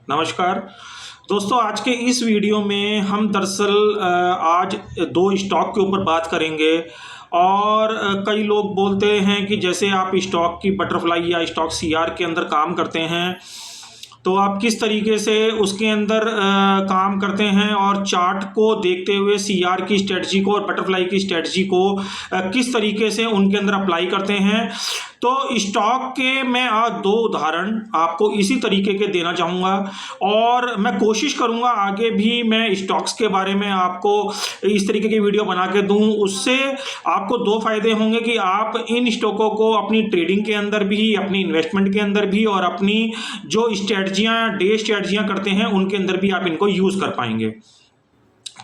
नमस्कार दोस्तों, आज के इस वीडियो में हम दरअसल आज दो स्टॉक के ऊपर बात करेंगे। और कई लोग बोलते हैं कि जैसे आप स्टॉक की बटरफ्लाई या स्टॉक सीआर के अंदर काम करते हैं, तो आप किस तरीके से उसके अंदर काम करते हैं और चार्ट को देखते हुए सीआर की स्ट्रेटजी को और बटरफ्लाई की स्ट्रेटजी को किस तरीके से उनके अंदर अप्लाई करते हैं। तो स्टॉक के मैं आज दो उदाहरण आपको इसी तरीके के देना चाहूँगा और मैं कोशिश करूँगा आगे भी मैं स्टॉक्स के बारे में आपको इस तरीके की वीडियो बना के दूँ। उससे आपको दो फायदे होंगे कि आप इन स्टॉकों को अपनी ट्रेडिंग के अंदर भी, अपनी इन्वेस्टमेंट के अंदर भी और अपनी जो स्ट्रेटजियाँ डे स्ट्रेटजियाँ करते हैं उनके अंदर भी आप इनको यूज़ कर पाएंगे।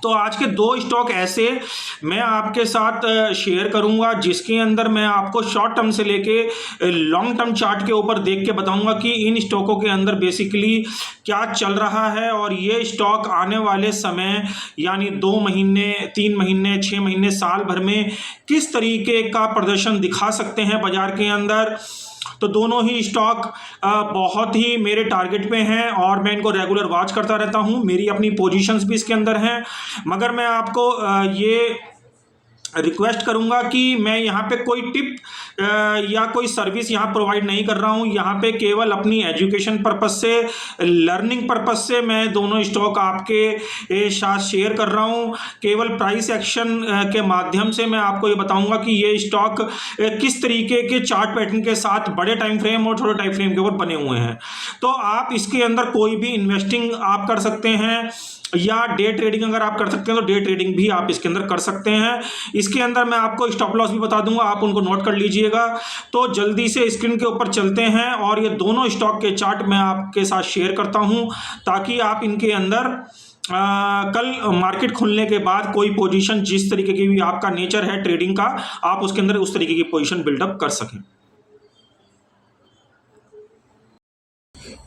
तो आज के दो स्टॉक ऐसे मैं आपके साथ शेयर करूंगा जिसके अंदर मैं आपको शॉर्ट टर्म से लेके लॉन्ग टर्म चार्ट के ऊपर देख के बताऊंगा कि इन स्टॉकों के अंदर बेसिकली क्या चल रहा है और ये स्टॉक आने वाले समय यानी 2 महीने, 3 महीने, 6 महीने, साल भर में किस तरीके का प्रदर्शन दिखा सकते हैं बाजार के अंदर। तो दोनों ही स्टॉक बहुत ही मेरे टारगेट पे हैं और मैं इनको रेगुलर वॉच करता रहता हूं। मेरी अपनी पोजीशंस भी इसके अंदर हैं, मगर मैं आपको ये रिक्वेस्ट करूंगा कि मैं यहाँ पे कोई टिप या कोई सर्विस यहाँ प्रोवाइड नहीं कर रहा हूँ। यहाँ पे केवल अपनी एजुकेशन पर्पस से, लर्निंग पर्पस से मैं दोनों स्टॉक आपके साथ शेयर कर रहा हूँ। केवल प्राइस एक्शन के माध्यम से मैं आपको ये बताऊंगा कि ये स्टॉक किस तरीके के चार्ट पैटर्न के साथ बड़े टाइम फ्रेम और छोटे टाइम फ्रेम के ऊपर बने हुए हैं। तो आप इसके अंदर कोई भी इन्वेस्टिंग आप कर सकते हैं या डे ट्रेडिंग अगर आप कर सकते हैं तो डे ट्रेडिंग भी आप इसके अंदर कर सकते हैं। इसके अंदर मैं आपको स्टॉप लॉस भी बता दूंगा, आप उनको नोट कर लीजिएगा। तो जल्दी से स्क्रीन के ऊपर चलते हैं और ये दोनों स्टॉक के चार्ट मैं आपके साथ शेयर करता हूं ताकि आप इनके अंदर कल मार्केट खुलने के बाद कोई पोजीशन जिस तरीके की भी आपका नेचर है ट्रेडिंग का, आप उसके अंदर उस तरीके की पोजीशन बिल्डअप कर सकें।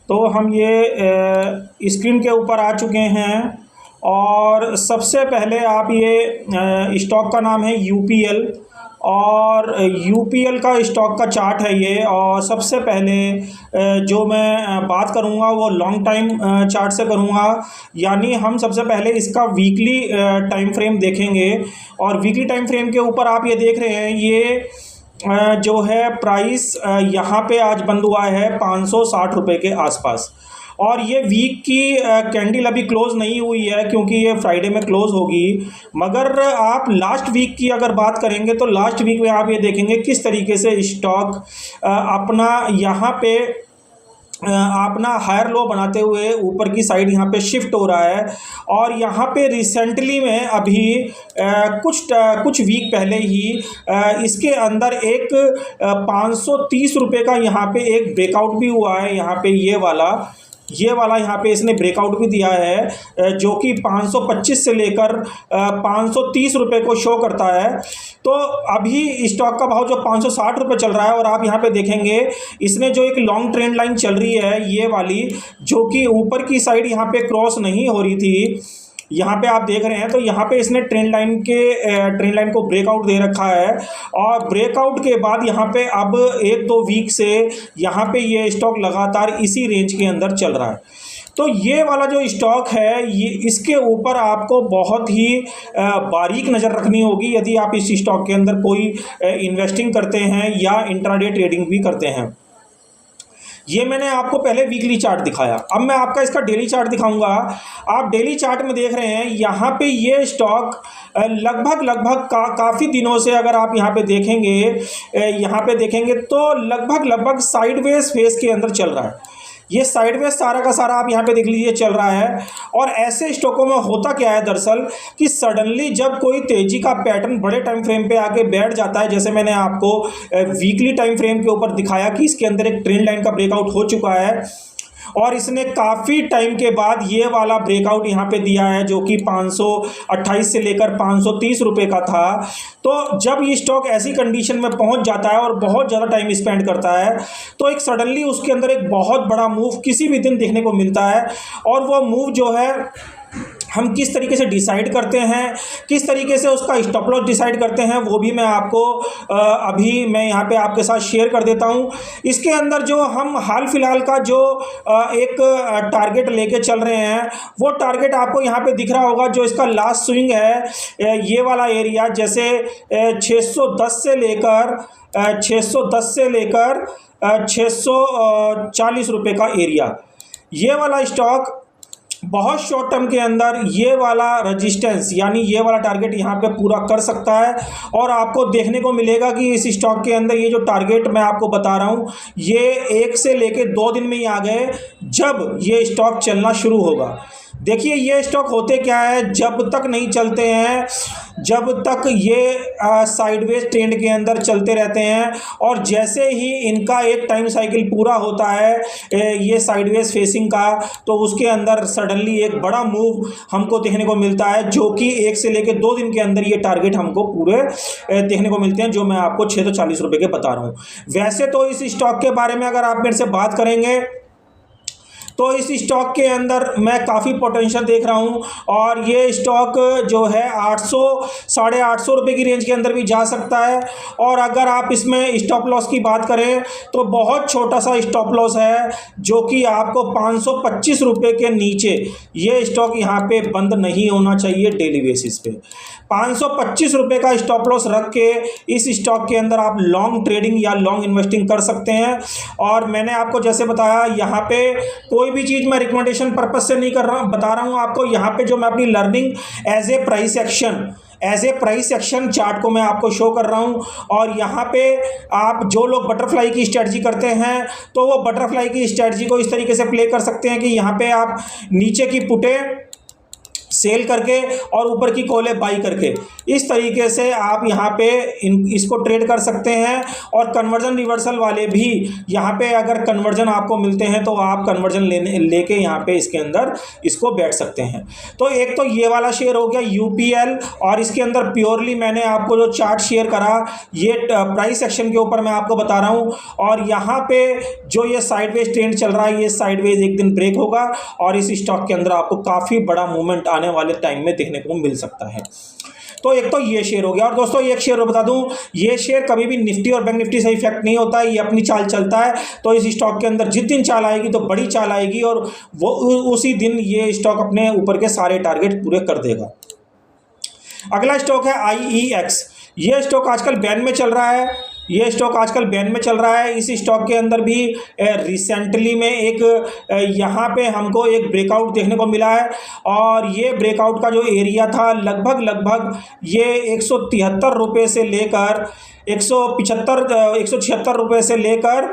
तो हम ये स्क्रीन के ऊपर आ चुके हैं और सबसे पहले आप ये स्टॉक का नाम है यूपीएल और यूपीएल का स्टॉक का चार्ट है ये। और सबसे पहले जो मैं बात करूंगा वो लॉन्ग टाइम चार्ट से करूंगा, यानी हम सबसे पहले इसका वीकली टाइम फ्रेम देखेंगे। और वीकली टाइम फ्रेम के ऊपर आप ये देख रहे हैं, ये जो है प्राइस यहाँ पे आज बंद हुआ है 560 रुपये के आसपास। और ये वीक की कैंडल अभी क्लोज नहीं हुई है क्योंकि ये फ्राइडे में क्लोज होगी। मगर आप लास्ट वीक की अगर बात करेंगे तो लास्ट वीक में आप ये देखेंगे किस तरीके से स्टॉक अपना यहाँ पे अपना हायर लो बनाते हुए ऊपर की साइड यहाँ पे शिफ्ट हो रहा है। और यहाँ पे रिसेंटली में अभी कुछ वीक पहले ही इसके अंदर एक 530 रुपये का यहाँ पे एक ब्रेकआउट भी हुआ है। यहाँ पे ये वाला यहाँ पे इसने ब्रेकआउट भी दिया है जो कि 525 से लेकर 530 रुपये को शो करता है। तो अभी स्टॉक का भाव जो 560 रुपये चल रहा है और आप यहाँ पे देखेंगे इसने जो एक लॉन्ग ट्रेंड लाइन चल रही है ये वाली, जो कि ऊपर की साइड यहाँ पे क्रॉस नहीं हो रही थी, यहाँ पे आप देख रहे हैं। तो यहाँ पे इसने ट्रेंड लाइन को ब्रेकआउट दे रखा है और ब्रेकआउट के बाद यहाँ पे अब 1-2 वीक से यहाँ पे ये स्टॉक लगातार इसी रेंज के अंदर चल रहा है। तो ये वाला जो स्टॉक है ये इसके ऊपर आपको बहुत ही बारीक नज़र रखनी होगी यदि आप इस स्टॉक के अंदर कोई इन्वेस्टिंग करते हैं या इंट्राडे ट्रेडिंग भी करते हैं। ये मैंने आपको पहले वीकली चार्ट दिखाया, अब मैं आपका इसका डेली चार्ट दिखाऊंगा। आप डेली चार्ट में देख रहे हैं यहाँ पे ये स्टॉक लगभग काफ़ी दिनों से अगर आप यहाँ पे देखेंगे तो लगभग साइडवेज फेस के अंदर चल रहा है। ये साइडवेज सारा का सारा आप यहाँ पे देख लीजिए चल रहा है। और ऐसे स्टॉकों में होता क्या है दरअसल कि सडनली जब कोई तेजी का पैटर्न बड़े टाइम फ्रेम पे आके बैठ जाता है, जैसे मैंने आपको वीकली टाइम फ्रेम के ऊपर दिखाया कि इसके अंदर एक ट्रेंड लाइन का ब्रेकआउट हो चुका है और इसने काफ़ी टाइम के बाद ये वाला ब्रेकआउट यहाँ पे दिया है जो कि 528 से लेकर 530 रुपये का था। तो जब ये स्टॉक ऐसी कंडीशन में पहुँच जाता है और बहुत ज़्यादा टाइम स्पेंड करता है तो एक सडनली उसके अंदर एक बहुत बड़ा मूव किसी भी दिन देखने को मिलता है। और वो मूव जो है हम किस तरीके से डिसाइड करते हैं, किस तरीके से उसका स्टॉप लॉस डिसाइड करते हैं, वो भी मैं आपको अभी मैं यहाँ पे आपके साथ शेयर कर देता हूँ। इसके अंदर जो हम हाल फिलहाल का जो एक टारगेट लेके चल रहे हैं, वो टारगेट आपको यहाँ पे दिख रहा होगा। जो इसका लास्ट स्विंग है ये वाला एरिया, जैसे 610 से लेकर 640 रुपये का एरिया, ये वाला स्टॉक बहुत शॉर्ट टर्म के अंदर ये वाला रेजिस्टेंस यानी ये वाला टारगेट यहाँ पे पूरा कर सकता है। और आपको देखने को मिलेगा कि इस स्टॉक के अंदर ये जो टारगेट मैं आपको बता रहा हूँ, ये 1 से लेके 2 दिन में ही आ गए जब ये स्टॉक चलना शुरू होगा। देखिए ये स्टॉक होते क्या है, जब तक नहीं चलते हैं, जब तक ये साइडवेज ट्रेंड के अंदर चलते रहते हैं, और जैसे ही इनका एक टाइम साइकिल पूरा होता है ये साइडवेज फेसिंग का, तो उसके अंदर सडनली एक बड़ा मूव हमको देखने को मिलता है, जो कि 1 से लेकर 2 दिन के अंदर ये टारगेट हमको पूरे देखने को मिलते हैं, जो मैं आपको 640 रुपये के बता रहा हूँ। वैसे तो इस स्टॉक के बारे में अगर आप मेरे से बात करेंगे तो इस स्टॉक के अंदर मैं काफ़ी पोटेंशियल देख रहा हूं, और ये स्टॉक जो है 800 साढ़े 800 रुपये की रेंज के अंदर भी जा सकता है। और अगर आप इसमें स्टॉप लॉस की बात करें तो बहुत छोटा सा स्टॉप लॉस है, जो कि आपको 525 रुपये के नीचे ये स्टॉक यहाँ पे बंद नहीं होना चाहिए डेली बेसिस पे। 525 रुपये का स्टॉप लॉस रख के इस स्टॉक के अंदर आप लॉन्ग ट्रेडिंग या लॉन्ग इन्वेस्टिंग कर सकते हैं। और मैंने आपको जैसे बताया, यहाँ पे कोई भी चीज़ मैं रिकमेंडेशन पर्पस से नहीं कर रहा, बता रहा हूँ आपको। यहाँ पे जो मैं अपनी learning as a price action chart को मैं आपको शो कर रहा हूँ। और यहाँ पे आप जो लोग बटरफ्लाई की स्ट्रेटजी करते हैं, तो वो बटरफ्लाई की स्ट्रेटजी को इस तरीके से प्ले कर सकते हैं कि यहाँ पे आप नीचे की पुटे सेल करके और ऊपर की कॉलें बाई करके इस तरीके से आप यहाँ पे इसको ट्रेड कर सकते हैं। और कन्वर्जन रिवर्सल वाले भी यहाँ पे अगर कन्वर्जन आपको मिलते हैं तो आप कन्वर्जन लेके यहाँ पे इसके अंदर इसको बैठ सकते हैं। तो एक तो ये वाला शेयर हो गया यूपीएल, और इसके अंदर प्योरली मैंने आपको जो चार्ट शेयर करा ये प्राइस एक्शन के ऊपर मैं आपको बता रहा हूँ। और यहाँ पे जो ये साइडवेज ट्रेंड चल रहा है, ये साइडवेज एक दिन ब्रेक होगा और इस स्टॉक के अंदर आपको काफ़ी बड़ा मूवमेंट आने वाले टाइम में देखने को मिल सकता है। तो एक तो ये शेयर हो गया। और दोस्तों एक शेयर बता दूं, ये शेयर कभी भी निफ्टी और बैंक निफ्टी से इफेक्ट नहीं होता है, ये अपनी चाल चलता है। तो इस स्टॉक के अंदर जिस दिन चाल आएगी तो बड़ी चाल आएगी, और वो उसी दिन ये स्टॉक अपने ऊपर के सारे टारगेट पूरे कर देगा। अगला स्टॉक है IEX। ये स्टॉक आजकल बैन में चल रहा है, इस स्टॉक के अंदर भी रिसेंटली में एक यहाँ पे हमको एक ब्रेकआउट देखने को मिला है। और ये ब्रेकआउट का जो एरिया था लगभग ये 173 रुपये से लेकर 176 रुपये से लेकर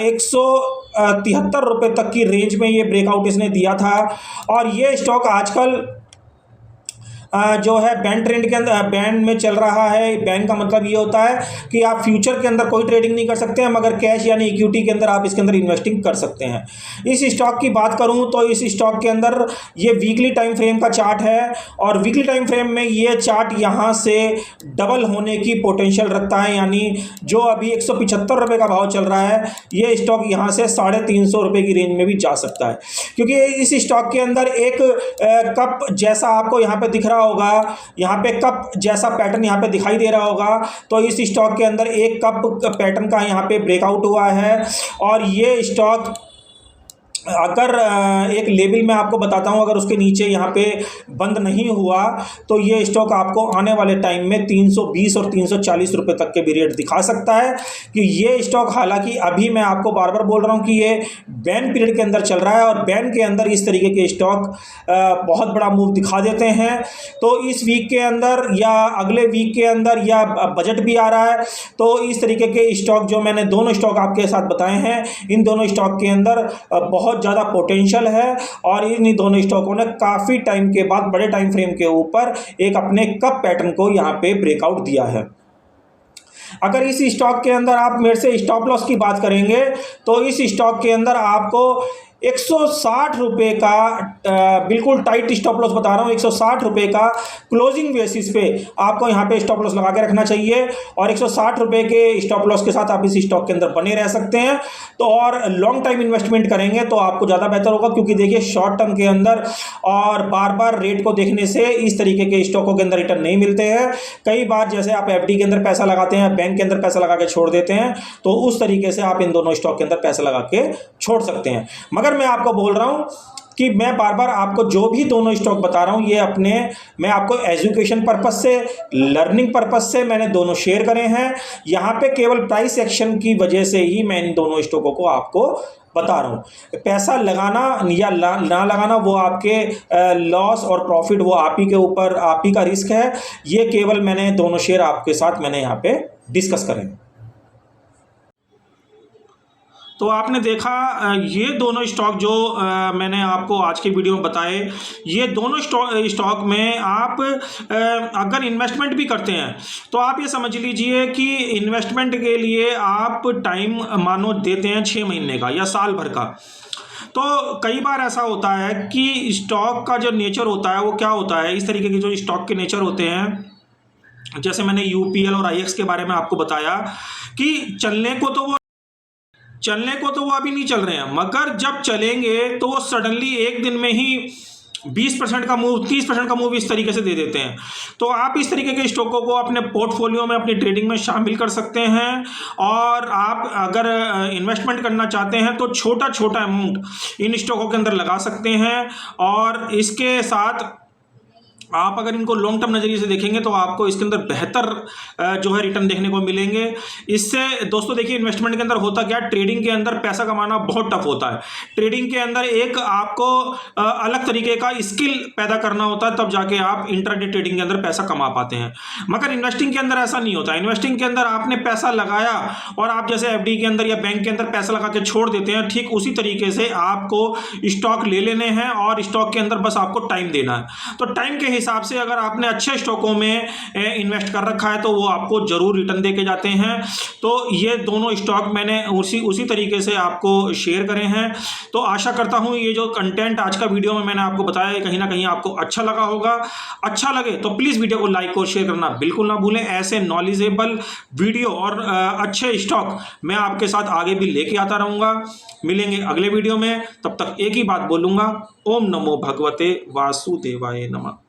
173 रुपये तक की रेंज में ये ब्रेकआउट इसने दिया था। और ये स्टॉक आजकल जो है बैन ट्रेंड के अंदर बैन में चल रहा है। बैन का मतलब ये होता है कि आप फ्यूचर के अंदर कोई ट्रेडिंग नहीं कर सकते हैं, मगर कैश यानी इक्विटी के अंदर आप इसके अंदर इन्वेस्टिंग कर सकते हैं। इस स्टॉक की बात करूं तो इस स्टॉक के अंदर ये वीकली टाइम फ्रेम का चार्ट है, और वीकली टाइम फ्रेम में ये चार्ट यहाँ से डबल होने की पोटेंशियल रखता है। यानी जो अभी 175 रुपये का भाव चल रहा है, ये स्टॉक यहाँ से 350 रुपये की रेंज में भी जा सकता है। क्योंकि इस स्टॉक के अंदर एक कप जैसा आपको यहाँ पे दिख रहा होगा, यहाँ पे कप जैसा पैटर्न यहाँ पे दिखाई दे रहा होगा। तो इस स्टॉक के अंदर एक कप पैटर्न का यहाँ पे ब्रेकआउट हुआ है। और ये स्टॉक अगर एक लेवल में आपको बताता हूं, अगर उसके नीचे यहाँ पे बंद नहीं हुआ तो ये स्टॉक आपको आने वाले टाइम में 320 और 340 रुपये तक के भी रेट दिखा सकता है। कि ये स्टॉक हालांकि अभी मैं आपको बार बार बोल रहा हूं कि ये बैन पीरियड के अंदर चल रहा है, और बैन के अंदर इस तरीके के स्टॉक बहुत बड़ा मूव दिखा देते हैं। तो इस वीक के अंदर या अगले वीक के अंदर या बजट भी आ रहा है, तो इस तरीके के स्टॉक जो मैंने दोनों स्टॉक आपके साथ बताए हैं, इन दोनों स्टॉक के अंदर बहुत ज़्यादा पोटेंशियल है। और इन दोनों स्टॉकों ने काफ़ी टाइम के बाद बड़े टाइम फ्रेम के ऊपर एक अपने कप पैटर्न को यहाँ पे ब्रेकआउट दिया है। अगर इस स्टॉक के अंदर आप मेरे से स्टॉप लॉस की बात करेंगे तो इस स्टॉक के अंदर आपको 160 रुपये का बिल्कुल टाइट स्टॉप लॉस बता रहा हूँ, 160 रुपये का क्लोजिंग बेसिस पे आपको यहाँ पे स्टॉप लॉस लगा के रखना चाहिए और 160 रुपये के स्टॉप लॉस के साथ आप इस स्टॉक के अंदर बने रह सकते हैं। तो और लॉन्ग टाइम इन्वेस्टमेंट करेंगे तो आपको ज़्यादा बेहतर होगा, क्योंकि देखिए शॉर्ट टर्म के अंदर और बार बार रेट को देखने से इस तरीके के स्टॉकों के अंदर रिटर्न नहीं मिलते हैं। कई बार जैसे आप एफडी के अंदर पैसा लगाते हैं, बैंक के अंदर पैसा लगा के छोड़ देते हैं, तो उस तरीके से आप इन दोनों स्टॉक के अंदर पैसा लगा के छोड़ सकते हैं। मगर मैं आपको बोल रहा हूं कि मैं बार बार आपको जो भी दोनों स्टॉक बता रहा हूं ये मैं आपको एजुकेशन पर्पस से, लर्निंग पर्पस से मैंने दोनों शेयर करे हैं। यहां पे केवल प्राइस एक्शन की वजह से ही मैं इन दोनों स्टॉकों को आपको बता रहा हूं। पैसा लगाना या ना लगाना वो आपके लॉस और प्रॉफिट वो आप ही के ऊपर, आप ही का रिस्क है। ये केवल मैंने दोनों शेयर आपके साथ मैंने यहाँ पे डिस्कस करें। तो आपने देखा ये दोनों स्टॉक जो मैंने आपको आज के वीडियो में बताए, ये दोनों स्टॉक में आप अगर इन्वेस्टमेंट भी करते हैं तो आप ये समझ लीजिए कि इन्वेस्टमेंट के लिए आप टाइम मानो देते हैं 6 महीने का या साल भर का। तो कई बार ऐसा होता है कि स्टॉक का जो नेचर होता है वो क्या होता है, इस तरीके के जो स्टॉक के नेचर होते हैं, जैसे मैंने यूपीएल और आईएक्स के बारे में आपको बताया कि चलने को तो वो अभी नहीं चल रहे हैं, मगर जब चलेंगे तो वो सडनली एक दिन में ही 20% का मूव, 30% का मूव इस तरीके से दे देते हैं। तो आप इस तरीके के स्टॉकों को अपने पोर्टफोलियो में, अपनी ट्रेडिंग में शामिल कर सकते हैं। और आप अगर इन्वेस्टमेंट करना चाहते हैं तो छोटा छोटा अमाउंट इन स्टॉकों के अंदर लगा सकते हैं। और इसके साथ आप अगर इनको लॉन्ग टर्म नज़रिए से देखेंगे तो आपको इसके अंदर बेहतर जो है रिटर्न देखने को मिलेंगे। इससे दोस्तों देखिए, इन्वेस्टमेंट के अंदर होता क्या है, ट्रेडिंग के अंदर पैसा कमाना बहुत टफ होता है। ट्रेडिंग के अंदर एक आपको अलग तरीके का स्किल पैदा करना होता है, तब जाके आप इंट्राडे ट्रेडिंग के अंदर पैसा कमा पाते हैं। मगर इन्वेस्टिंग के अंदर ऐसा नहीं होता। इन्वेस्टिंग के अंदर आपने पैसा लगाया और आप जैसे एफडी के अंदर या बैंक के अंदर पैसा लगा के छोड़ देते हैं, ठीक उसी तरीके से आपको स्टॉक ले लेने हैं और स्टॉक के अंदर बस आपको टाइम देना है। तो टाइम के हिसाब से अगर आपने अच्छे स्टॉकों में इन्वेस्ट कर रखा है तो वो आपको जरूर रिटर्न देके जाते हैं। तो ये दोनों स्टॉक मैंने उसी तरीके से आपको शेयर करे हैं। तो आशा करता हूं ये जो कंटेंट आज का वीडियो में मैंने आपको बताया कहीं ना कहीं आपको अच्छा लगा होगा। अच्छा लगे तो प्लीज़ वीडियो को लाइक और शेयर करना बिल्कुल ना भूलें। ऐसे नॉलेजेबल वीडियो और अच्छे स्टॉक मैं आपके साथ आगे भी लेके आता रहूँगा। मिलेंगे अगले वीडियो में, तब तक एक ही बात बोलूँगा, ओम नमो भगवते वासुदेवाय नमः।